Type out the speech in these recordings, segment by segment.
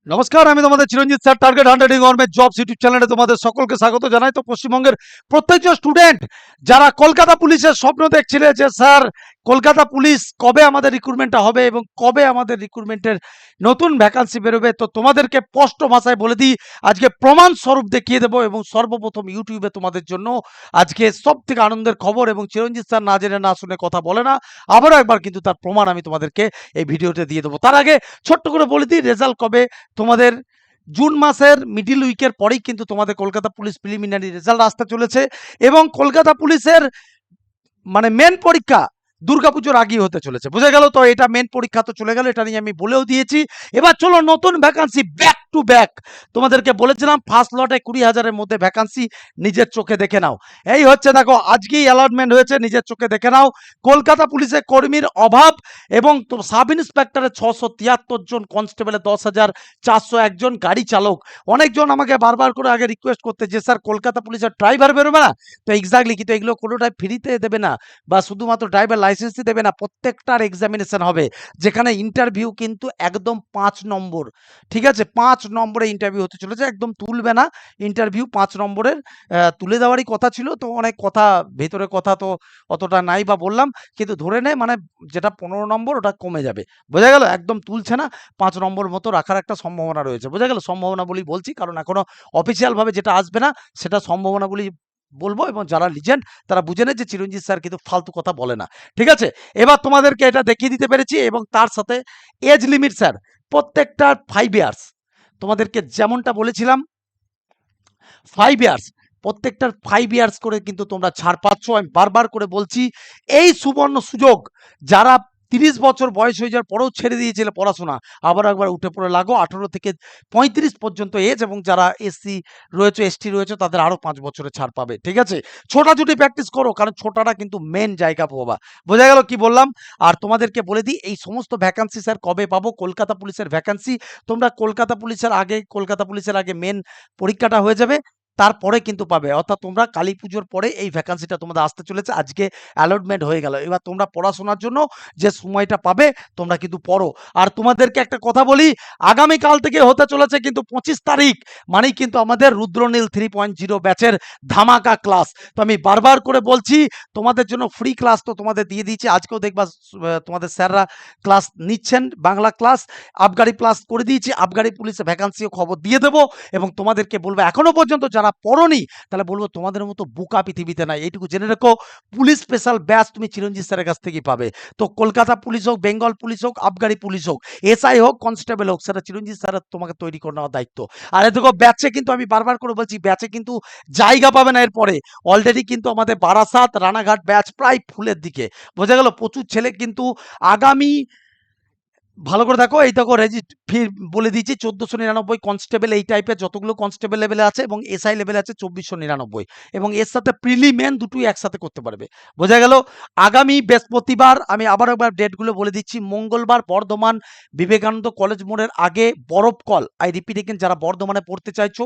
নমস্কার, আমি তোমাদের Chiranjit sir. Target 100 government jobs YouTube চ্যানেলে তোমাদের সকলকে স্বাগত জানাই। তো পশ্চিমবঙ্গের প্রত্যেকজন স্টুডেন্ট যারা কলকাতা পুলিশের স্বপ্ন দেখছিলে যে স্যার কলকাতা পুলিশ কবে আমাদের রিক্রুটমেন্টটা হবে এবং কবে আমাদের রিক্রুটমেন্টের নতুন ভ্যাকান্সি বেরোবে, তো তোমাদেরকে স্পষ্ট ভাষায় বলে দিই, আজকে প্রমাণ স্বরূপ দেখিয়ে দেবো। এবং সর্বপ্রথম ইউটিউবে তোমাদের জন্য আজকে সব থেকে আনন্দের খবর, এবং চিরঞ্জিত স্যার না জেনে না শুনে কথা বলে না, আবারও একবার কিন্তু তার প্রমাণ আমি তোমাদেরকে এই ভিডিওতে দিয়ে দেবো। তার আগে ছোট্ট করে বলে দিই রেজাল্ট কবে। তোমাদের জুন মাসের মিডিল উইকের পরেই কিন্তু তোমাদের কলকাতা পুলিশ প্রিলিমিনারি রেজাল্ট আসতে চলেছে, এবং কলকাতা পুলিশের মানে মেন পরীক্ষা দুর্গাপুজোর আগেই হতে চলেছে। বুঝে গেল? তো এটা মেন পরীক্ষা তো চলে গেল, এটা নিয়ে আমি বলেও দিয়েছি। এবার চলো নতুন ভ্যাকান্সি ব্যাক টু ব্যাক। তোমাদেরকে বলেছিলাম ফার্স্ট লটে 20,000-এর মধ্যে ভ্যাকান্সি, নিজের চোখে দেখে নাও। এই হচ্ছে দেখো, আজকেই অ্যালটমেন্ট হয়েছে, নিজের চোখে দেখে নাও। কলকাতা পুলিশে কর্মীর অভাব, এবং সাব ইন্সপেক্টরের 673 জন, কনস্টেবলের 10,401 জন, গাড়ি চালক। অনেকজন আমাকে বারবার করে আগে রিকোয়েস্ট করতে যে স্যার কলকাতা পুলিশের ড্রাইভার বেরোবে না? তো এক্স্যাক্টলি, কিন্তু এগুলো কোনোটাই ফ্রিতে দেবে না, বা শুধুমাত্র ড্রাইভার লাইসেন্সই দেবে না, প্রত্যেকটার এক্সামিনেশন হবে, যেখানে ইন্টারভিউ কিন্তু একদম 5 নম্বর। ঠিক আছে, 5 নম্বরে ইন্টারভিউ হতে চলেছে, একদম তুলবে না ইন্টারভিউ, 5 নম্বরের। তুলে দেওয়ারই কথা ছিল, তো অনেক কথা ভেতরে কথা তো অতটা নাই বা বললাম, কিন্তু ধরে নেয় মানে যেটা 15 নম্বর ওটা কমে যাবে। বোঝা গেল? একদম তুলছে না, 5 নম্বর মতো রাখার একটা সম্ভাবনা রয়েছে। বোঝা গেল? সম্ভাবনা বলেই বলছি, কারণ এখনো অফিসিয়ালভাবে যেটা আসবে না সেটা সম্ভাবনা বলেই বলবো, এবং যারা লিজেন্ড তারা বুঝে নেয় যে চিরঞ্জিত স্যার কিন্তু ফালতু কথা বলে না। ঠিক আছে, এবার তোমাদেরকে এটা দেখিয়ে দিতে পেরেছি, এবং তার সাথে এজ লিমিট স্যার প্রত্যেকটা 5 ইয়ার্স। তোমাদেরকে যেমনটা বলেছিলাম 5 ইয়ার্স, প্রত্যেকটার 5 ইয়ার্স করে কিন্তু তোমরা ছাড় পাচ্ছ। আমি বারবার করে বলছি, এই সুবর্ণ সুযোগ, যারা 30 বছর বয়স হয়ে যাওয়ার পরেও ছেড়ে দিয়েছিল পড়াশোনা, আবার একবার উঠে পড়ে লাগো। 18 থেকে 35 পর্যন্ত এজ, এবং যারা এসসি রয়েছে, এসটি রয়েছে, তাদের আরো 5 বছরের ছাড় পাবে। ঠিক আছে, ছোটাছুটি প্র্যাকটিস করো, কারণ ছোটাটা কিন্তু মেন জায়গা পাবা। বোঝা গেল কি বললাম? আর তোমাদেরকে বলে দিই, এই সমস্ত ভ্যাকান্সি স্যার কবে পাবো? কলকাতা পুলিশের ভ্যাকান্সি তোমরা কলকাতা পুলিশের আগে মেন পরীক্ষাটা হয়ে যাবে, তারপরে কিন্তু পাবে। অর্থাৎ তোমরা কালী পুজোর পরে এই ভ্যাকান্সিটা তোমাদের আসতে চলেছে। আজকে অ্যালটমেন্ট হয়ে গেল, এবার তোমরা পড়াশোনার জন্য যে সময়টা পাবে তোমরা কিন্তু পড়ো। আর তোমাদেরকে একটা কথা বলি, আগামীকাল থেকে হতে চলেছে কিন্তু 25 তারিখ, মানেই কিন্তু আমাদের রুদ্রনীল 3.0 ব্যাচের ধামাকা ক্লাস। তো আমি বারবার করে বলছি, তোমাদের জন্য ফ্রি ক্লাস তো তোমাদের দিয়ে দিয়েছি। আজকেও দেখবা তোমাদের স্যাররা ক্লাস নিচ্ছেন, বাংলা ক্লাস। আবগারি ক্লাস করে দিয়েছি, আবগারি পুলিশে ভ্যাকান্সিও খবর দিয়ে দেবো। এবং তোমাদেরকে বলবো, এখনো পর্যন্ত যারা পড়োনি, তাহলে বলবো তোমাদের মতো বোকা পৃথিবীতে নাই, এইটুকু জেনে রেখো। পুলিশ স্পেশাল ব্যাচ তুমি চিরঞ্জিত স্যারের কাছ থেকেই পাবে। তো কলকাতা পুলিশ হোক, বেঙ্গল পুলিশ হোক, আবগারি পুলিশ হোক, এসআই হোক, কনস্টেবল হোক, সেটা চিরঞ্জিত স্যারের তোমাকে তৈরি করে নেওয়ার দায়িত্ব। আর দেখো ব্যাচে কিন্তু আমি বারবার করে বলছি, ব্যাচে কিন্তু জায়গা পাবে না এরপরে। অলরেডি কিন্তু আমাদের বারাসাত, রানাঘাট ব্যাচ প্রায় ফুলের দিকে। বোঝা গেল? প্রচুর ছেলে কিন্তু আগামী, ভালো করে দেখো, এই দেখো ফি বলে দিয়েছি 1499। কনস্টেবল এই টাইপের যতগুলো কনস্টেবল লেভেলে আছে, এবং এসআই লেভেলে আছে 2499, এবং এর সাথে প্রিলি মেন দুটোই একসাথে করতে পারবে। বোঝা গেল? আগামী বৃহস্পতিবার, আমি আবার একবার ডেটগুলো বলে দিচ্ছি, মঙ্গলবার বর্ধমান বিবেকানন্দ কলেজ মোড়ের আগে বরফ কল, আই রিপিট এগেন, যারা বর্ধমানে পড়তে চাইছো,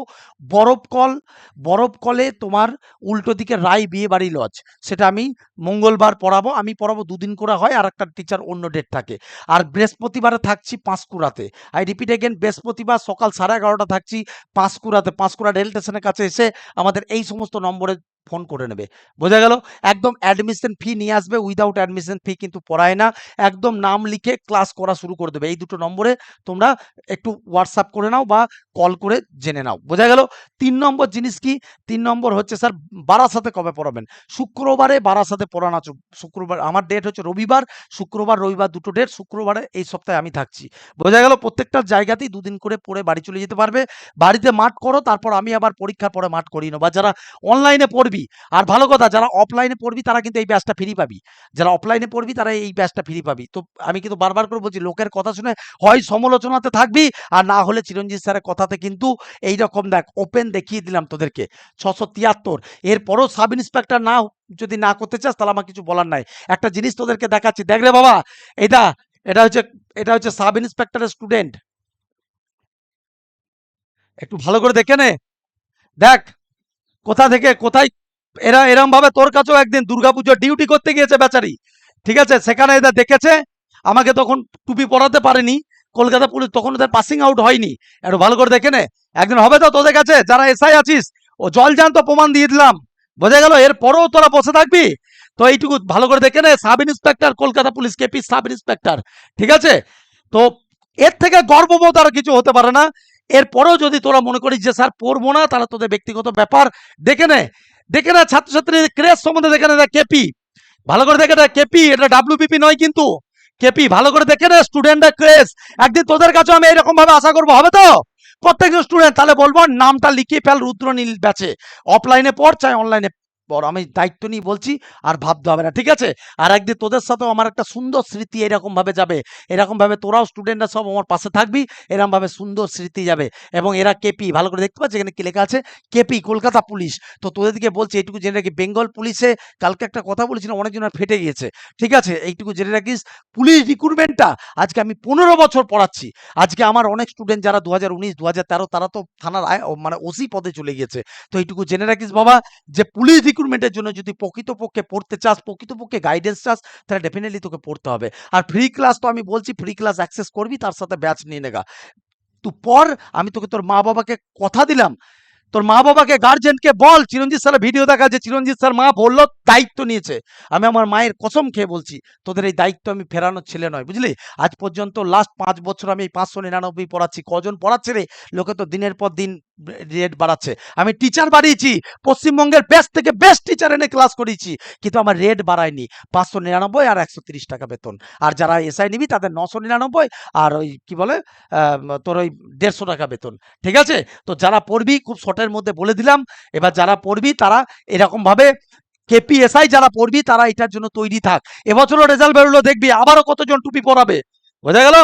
বরফ কলে তোমার উল্টো দিকে রায় বিয়ে বাড়ি লজ, সেটা আমি মঙ্গলবার পড়াবো। আমি পড়াবো, দুদিন করে হয়, আর একটা টিচার অন্য ডেট থাকে। আর বৃহস্পতিবারে থাকছি পাঁশকুড়াতে। আই রিপিট এগেন, বৃহস্পতিবার সকাল 11:30 থাকছি পাঁশকুড়াতে। পাঁশকুড়া রেল স্টেশনের কাছে এসে আমাদের এই সমস্ত নম্বরে ফোন করে নেবে। বোঝা গেল? একদম অ্যাডমিশন ফি নিয়ে আসবে, উইদাউট অ্যাডমিশন ফি কিন্তু পড়ায় না। একদম নাম লিখে ক্লাস করা শুরু করে দেবে। এই দুটো নম্বরে তোমরা একটু হোয়াটসঅ্যাপ করে নাও বা কল করে জেনে নাও। বোঝা গেল? 3 নম্বর জিনিস কি? 3 নম্বর হচ্ছে স্যার বারাসাতে কবে পড়াবেন? শুক্রবারে বারাসাতে পড়ানো আছে। শুক্রবার আমার ডেট হচ্ছে রবিবার, শুক্রবার রবিবার দুটো ডেট। শুক্রবারে এই সপ্তাহে আমি থাকছি। বোঝা গেল? প্রত্যেকটা জায়গাতেই 2 দিন করে পড়ে বাড়ি চলে যেতে পারবে। বাড়িতে মাঠ করো, তারপর আমি আবার পরীক্ষার পরে মাঠ করিয়ে নেবো। বা যারা অনলাইনে পড়বি, আর ভালো কথা, যারা অফলাইনে পড়বি তারা কিন্তু এই ব্যাচটা ফ্রি পাবি। যারা অফলাইনে পড়বি তারা এই ব্যাচটা ফ্রি পাবি। তো আমি কিন্তু বারবার করে বলছি, লোকের কথা শুনে হয় সমালোচনাতে থাকবি, আর না হলে চিরঞ্জিত স্যারের কথাতে কিন্তু এইরকম দেখ ওপেন দেখিয়ে দিলাম তোদেরকে 673। এরপরও সাব ইন্সপেক্টর না যদি না করতে চাস, তাহলে আমার কিছু বলার নাই। একটা জিনিস তোদেরকে দেখাচ্ছি, দেখ রে বাবা, এটা এটা হচ্ছে এটা হচ্ছে সাব ইন্সপেক্টরের স্টুডেন্ট। একটু ভালো করে দেখে নে, দেখ কোথা থেকে কোথায়। এরা এরম ভাবে তোর কাছেও একদিন দুর্গাপুজোর ডিউটি করতে গিয়েছে বেচারি। ঠিক আছে, সেখানে এদের দেখেছে, আমাকে তখন টুপি পরাতে পারেনি, কলকাতা পুলিশ তখন ওদের পাসিং আউট হয়নি, একটু ভালো করে দেখে নে, একদিন হবে তো তোদের কাছে যারা এসআই আছিস, ও জল জান তো প্রমাণ দিয়ে দিলাম, বোঝা গেল? এরপরেও তোরা বসে থাকবি? তো এইটুকু ভালো করে দেখে নে, sub inspector Kolkata police, KP sub inspector, ঠিক আছে? তো এর থেকে গর্ববোধ আর কিছু হতে পারে না। এরপরেও যদি তোরা মনে করিস যে স্যার পড়বো না, তাহলে তোদের ব্যক্তিগত ব্যাপার, দেখে নে, দেখে নে ছাত্রছাত্রীদের ক্রেজ সম্বন্ধে দেখে নে, কেপি ভালো করে দেখে নে, কেপি এটা ডাব্লিউবিপি নয় কিন্তু, কেপি ভালো করে দেখে নে, স্টুডেন্টদের ক্রেজ। একদিন তোদের কাছে আমি এরকম ভাবে আশা করবো, হবে তো? প্রত্যেকজন স্টুডেন্ট তাহলে বলবো নামটা লিখিয়ে ফেল রুদ্রনীল ব্যাচে, অফলাইনে পড় চাই অনলাইনে পড়, আমি দায়িত্ব নিয়ে বলছি, আর ভাবতে হবে না, ঠিক আছে? আর একদিন তোদের সাথেও আমার একটা সুন্দর স্মৃতি এরকম ভাবে যাবে, এরকম ভাবে তোরাও স্টুডেন্টরা সব আমার পাশে থাকবি, এরকম ভাবে সুন্দর স্মৃতি যাবে। এবং এরা কেপি ভালো করে দেখতে পাচ্ছি এখানে কি লেখা আছে, কেপি কলকাতা পুলিশ। তো তোদেরকে বলছি এইটুকু জেনে রাখি, বেঙ্গল পুলিশে কালকে একটা কথা বলেছিলাম, অনেকজনের ফেটে গিয়েছে, ঠিক আছে? এইটুকু জেনে রাখিস, পুলিশ রিক্রুটমেন্টটা আজকে আমি 15 বছর পড়াচ্ছি। আজকে আমার অনেক স্টুডেন্ট যারা 2019 2013 তারা তো থানার মানে ওসি পদে চলে গিয়েছে। তো এইটুকু জেনে রাখিস বাবা, যে পুলিশ রিক্রুটমেন্টের জন্য যদি প্রকৃতপক্ষে পড়তে চাস, প্রকৃতপক্ষে গাইডেন্স চাস, তাহলে ডেফিনেটলি তোকে পড়তে হবে। আর ফ্রি ক্লাস তো আমি বলছি, ফ্রি ক্লাস অ্যাক্সেস করবি, তার সাথে ব্যাচ নিয়ে নেগা। তুই পর, আমি তোকে তোর মা বাবাকে কথা দিলাম, তোর মা বাবাকে গার্জেনকে বল, চিরঞ্জিত স্যারের ভিডিও দেখা, যে চিরঞ্জিত স্যার মা বললো দায়িত্ব নিয়েছে। আমি আমার মায়ের কসম খেয়ে বলছি, তোদের এই দায়িত্ব আমি ফেরানোর ছেলে নয়, বুঝলি? আজ পর্যন্ত লাস্ট 5 বছর আমি এই 599 পড়াচ্ছি। কজন পড়াচ্ছে রে? লোকে তো দিনের পর দিন রেট বাড়াচ্ছে। আমি টিচার বাড়িয়েছি, পশ্চিমবঙ্গের বেস্ট থেকে বেস্ট টিচার এনে ক্লাস করিয়েছি, কিন্তু আমার রেট বাড়ায়নি। 599 আর 130 টাকা বেতন। আর যারা এসআই নিবি তাদের 999 আর ওই কি বলে তোর ওই 150 টাকা বেতন, ঠিক আছে? তো যারা পড়বি, খুব শর্টের মধ্যে বলে দিলাম, এবার যারা পড়বি তারা এরকম ভাবে, কেপিএসআই যারা পড়বি তারা এটার জন্য তৈরি থাক। এবছরও রেজাল্ট বেরোলো, দেখবি আবারও কতজন টুপি পরাবে, বোঝা গেল?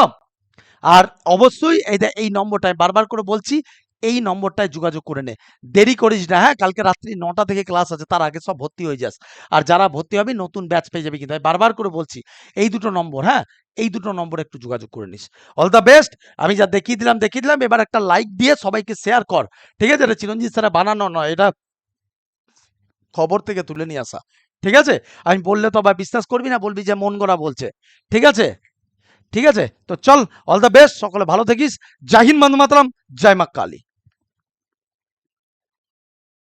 আর অবশ্যই এই নম্বরটায় বারবার করে বলছি, এই নম্বরটায় যোগাযোগ করে নে, দেরি করিস না, হ্যাঁ? কালকে রাত্রি 9টা থেকে ক্লাস আছে, তার আগে সব ভর্তি হয়ে যাস। আর যারা ভর্তি হবি নতুন ব্যাচ পেয়ে যাবি, কিন্তু আমি বারবার করে বলছি এই দুটো নম্বর, হ্যাঁ, এই দুটো নম্বরে একটু যোগাযোগ করে নিস। All the best. আমি যা দেখিয়ে দিলাম, এবার একটা লাইক দিয়ে সবাইকে শেয়ার কর, ঠিক আছে? এটা চিরঞ্জিত স্যার বানানো নয়, এটা খবর থেকে তুলে নিয়ে আসা, ঠিক আছে? আমি বললে তো আবার বিশ্বাস করবি না, বলবি যে মন গড়া বলছে, ঠিক আছে? ঠিক আছে, তো চল, অল দ্য বেস্ট, সকলে ভালো থাকিস। জয় হিন্দ, বন্দে মাতরম, জয় মা কালী।